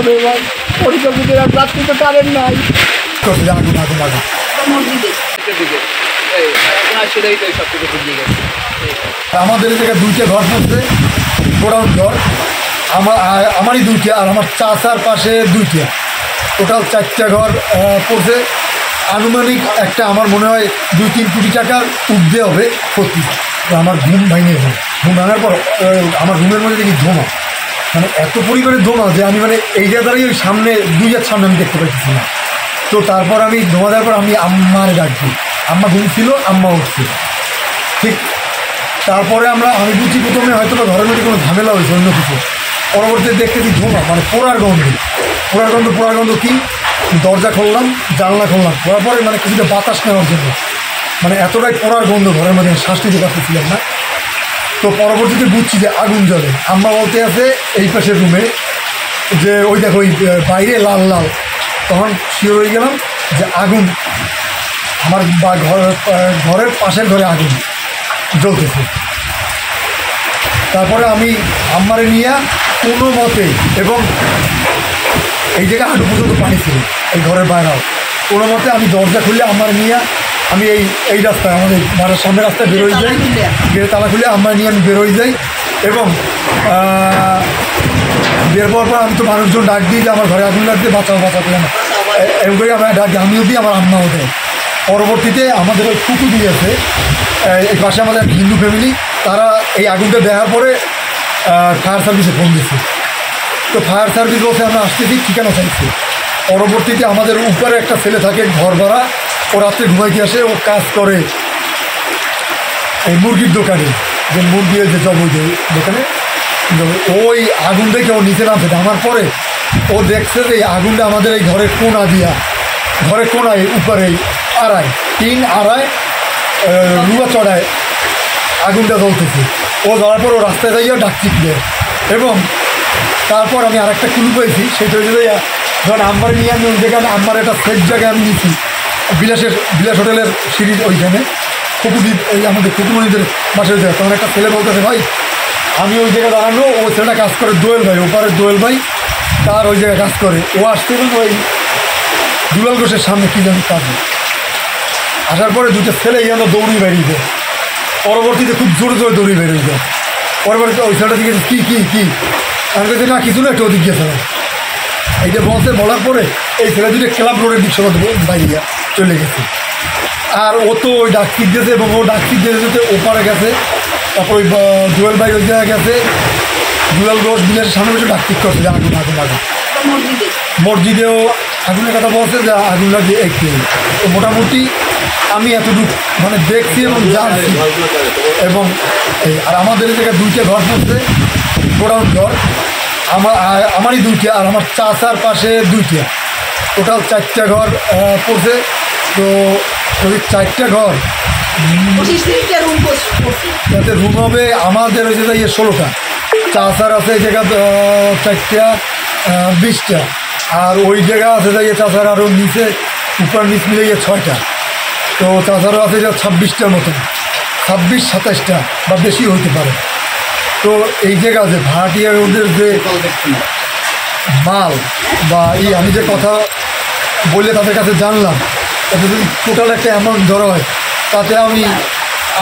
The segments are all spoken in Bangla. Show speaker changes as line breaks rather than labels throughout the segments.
হবে ভাই, পরিকল্পিত রাত্রি তো কারেন্ট নাই।
আমাদের জায়গায় দুইটা ঘর পড়ছে, গোডাউন ঘর আমারই দুইটা, আর আমার চাচার পাশে দুইটা, টোটাল 4টা ঘর পড়ছে। আনুমানিক একটা আমার মনে হয় 2-3 কোটি টাকার ঊর্ধ্বে হবে ক্ষতি। আমার ঘুম ভাঙে যায়, ঘুম ভাঙার পর আমার রুমের মধ্যে দেখি ধোঁয়া, মানে এত পরিমাণে ধোঁয়া যে আমি মানে এই জায়গায় ওই সামনে 2 হাত সামনে আমি দেখতে পাচ্ছি না। তো তারপর আমি ধোঁয়া দেওয়ার পর আমি আম্মার ডাকছি, আম্মা ঘুম ছিল, আম্মা উঠছে। ঠিক তারপরে আমি বুঝছি প্রথমে হয়তো বা ঘরের মধ্যে কোনো ঝামেলা হয়েছে অন্য কিছু। পরবর্তীতে দেখতেছি ধোঁয়া, মানে পোড়ার গন্ধ কি। দরজা খুললাম, জানলা খুললাম, খোলার পরে মানে কিছুটা বাতাস নেওয়ার জন্য, মানে এতটাই পোড়ার গন্ধ ঘরের মধ্যে শ্বাস নিতে পারতেছিলাম না। তো পরবর্তীতে বুঝছি যে আগুন জ্বলে। আম্মা বলতে আছে এই পাশের রুমে যে ওই দেখো ওই বাইরে লাল লাল। তখন শিওর হয়ে গেলাম যে আগুন আমার ঘরের পাশের ঘরে আগুন জ্বলতেছে। তারপরে আমি আম্মারে নিয়ে কোনো মতে, এবং এই জায়গায় হাঁটু পর্যন্ত পানি ছিল এই ঘরের বাইরেও, কোনো মতে আমি দরজা খুলে আম্মার নিয়ে আমি এই রাস্তায়, আমাদের বাড়ির সামনের রাস্তায় বেরোয় যাই, তালা খুলে আম্মার নিয়ে আমি বেরোয় যাই। এবং বের হওয়ার পর আমি তো মানুষজন ডাক দিই যে আমার ঘরে আগুন লাগছে, বাঁচাতে না, এরকম করে আমরা ডাক দিই, আমিও দিই, আমার আম্মাও দেয়। পরবর্তীতে আমাদের ওই ফুটু দিয়েছে, এই পাশে আমাদের হিন্দু ফ্যামিলি, তারা এই আগুনটা দেওয়ার পরে ফায়ার সার্ভিসে ফোন দিয়েছে। তো ফায়ার সার্ভিস বলতে আমরা আসতেছি, ঠিকানা চাইছি। পরবর্তীতে আমাদের উপরে একটা ছেলে থাকে ঘর ভাড়া, ও রাত্রে ঘুমাইতে আসে, ও কাজ করে এই মুরগির দোকানে, যে মুরগি যে জবই দোকানে। ওই আগুন দেখে ও নিচে নামছে, নামার পরে ও দেখছে যে এই আগুনটা আমাদের এই ঘরের কোনা দিয়া, ঘরের কোনায় উপরে টিন আড়ায় রুয়া চড়ায় আগুনটা জ্বলতেছে। ও যাওয়ার পর ও রাস্তায় যাইয়া ডাকচিক দেয়। এবং তারপর আমি আরেকটা ক্লু পেয়েছি, সেটা হচ্ছে যখন আম্বার নিয়ে আমি ওই জায়গায় আম্বার একটা সেফ জায়গায় আমি নিয়েছি, বিলাস হোটেলের সিঁড়ির ওইখানে কুকুদ্বীপ, এই আমাদের কুকুমণিদের বাসা হয়ে যায়। তখন একটা ছেলে বলতেছে ভাই আমি ওই জায়গায় দাঁড়ানো, ওই ছেলেটা কাজ করে দোয়েল ভাই, ওপারের দোয়েল ভাই, তার ওই জায়গায় কাজ করে। ও আসতে ওই দুলাল ঘোষের সামনে কী জানি কাজে আসার পরে দুটো ছেলে যেন দৌড়ি বেরিয়ে যায়। পরবর্তীতে খুব জোরে দৌড়ি বেরিয়ে যায়। পরবর্তীতে ওই ছেলেটা দিকে কী আমি কাছে না কিছু না, একটু ওদিক গিয়েছে না, এইটা বলার পরে এই ছেলে দুটো ক্লাব রোডের দিক সবাই বাইরে চলে গেছে। আর ও তো ওই ডাকটিক গেছে, এবং ও ডাকটিক যেতে ওপারে গেছে। তারপর ওই জুয়েল ভাই ওই জায়গায় গেছে, দুলাল ঘোষ বিলাসের সামনে বসে ডাকটিক করছে যে আগুন মসজিদেও আগুনের কথা বলছে যে আগুন লাগে একটু। তো মোটামুটি আমি এতটুকু মানে দেখছি এবং জানছি। এবং আর আমাদের জায়গায় 2টা ঘর পড়ছে, গোডাউন ঘর আমারই 2টা, আর আমার চাচার পাশে 2টা, টোটাল 4টা ঘর পড়ছে। তো ওই 4টা ঘর যাতে রুম হবে আমাদের ওই জায়গায় 16টা, চাচার আছে এই জায়গা 4টা 20টা, আর ওই জায়গা আছে যাই চাচার আরও নিচে উপর নিচ মিলে 6টা। তো চাচারও আছে যে 26টার মতন, 26-27টা বা বেশি হইতে পারে। তো এই জায়গা যে ভাড়াটিয়া ওদের যে মাল বা আমি যে কথা বলে তাদের কাছে জানলাম, তাতে যদি টোটাল একটা অ্যামাউন্ট ধরা হয়, তাতে আমি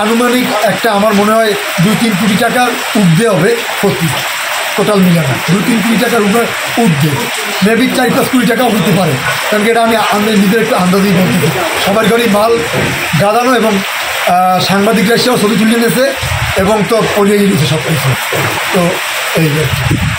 আনুমানিক একটা আমার মনে হয় 2-3 কোটি টাকার ঊর্ধ্বে হবে ক্ষতি। টোটাল মিলানো 2-3 কোটি টাকার ঊর্ধ্বে, মেবি 4-5 কোটি টাকাও হতে পারে। কারণ কি এটা আমি নিজের একটু আন্দাজেই বলতেছি। সবার ঘরেই মাল গাদানো, এবং সাংবাদিকরা এসেও ছবি তুলে নিয়েছে, এবং তো পরিয়ে গেছে সব কিছু। তো এই